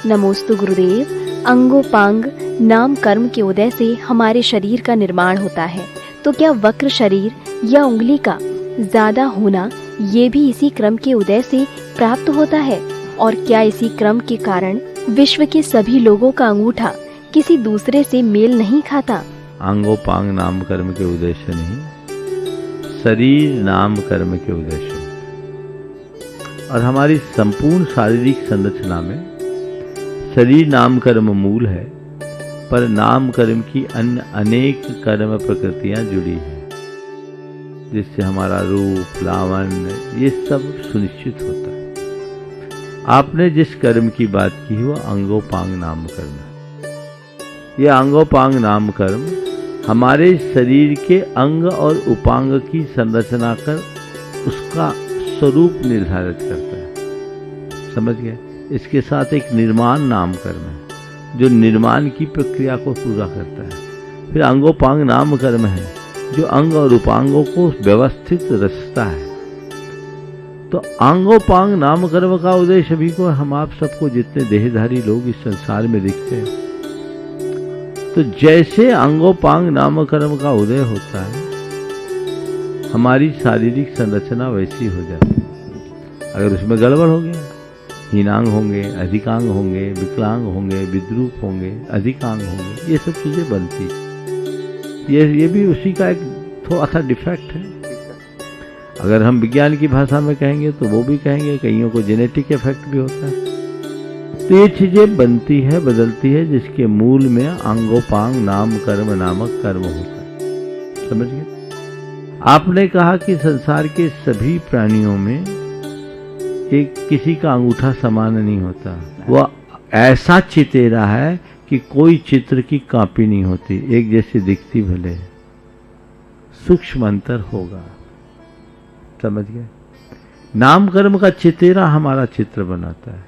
नमोस्तु गुरुदेव। अंगोपांग नाम कर्म के उदय से हमारे शरीर का निर्माण होता है, तो क्या वक्र शरीर या उंगली का ज्यादा होना ये भी इसी क्रम के उदय से प्राप्त होता है? और क्या इसी क्रम के कारण विश्व के सभी लोगों का अंगूठा किसी दूसरे से मेल नहीं खाता? अंगोपांग नाम कर्म के उदय से नहीं, शरीर नाम कर्म के उदय से। और हमारी संपूर्ण शारीरिक संरचना में शरीर नाम कर्म मूल है, पर नाम कर्म की अन्य अनेक कर्म प्रकृतियां जुड़ी हैं, जिससे हमारा रूप, लावण्य ये सब सुनिश्चित होता है। आपने जिस कर्म की बात की वह अंगोपांग नाम कर्म है। यह अंगोपांग नाम कर्म हमारे शरीर के अंग और उपांग की संरचना कर उसका स्वरूप निर्धारित करता है। समझ गए? इसके साथ एक निर्माण नाम कर्म है जो निर्माण की प्रक्रिया को पूरा करता है। फिर अंगोपांग नाम कर्म है जो अंग और उपांगों को व्यवस्थित रचता है। तो अंगोपांग नाम कर्म का उदय सभी को, हम आप सबको जितने देहधारी लोग इस संसार में दिखते हैं, तो जैसे अंगोपांग नाम कर्म का उदय होता है हमारी शारीरिक संरचना वैसी हो जाती है। अगर उसमें गड़बड़ हो गया, हीनांग होंगे, अधिकांग होंगे, विकलांग होंगे, विद्रूप होंगे, अधिकांग होंगे, ये सब चीजें बनती। ये भी उसी का एक थोड़ा सा डिफेक्ट है। अगर हम विज्ञान की भाषा में कहेंगे तो वो भी कहेंगे कईयों को जेनेटिक इफेक्ट भी होता है। तो ये चीजें बनती है, बदलती है, जिसके मूल में अंगोपांग नाम कर्म नामक कर्म होता है। समझ गए? आपने कहा कि संसार के सभी प्राणियों में एक किसी का अंगूठा समान नहीं होता। वह ऐसा चितेरा है कि कोई चित्र की कॉपी नहीं होती, एक जैसी दिखती भले, सूक्ष्म अंतर होगा। समझ गए? नाम कर्म का चितेरा हमारा चित्र बनाता है।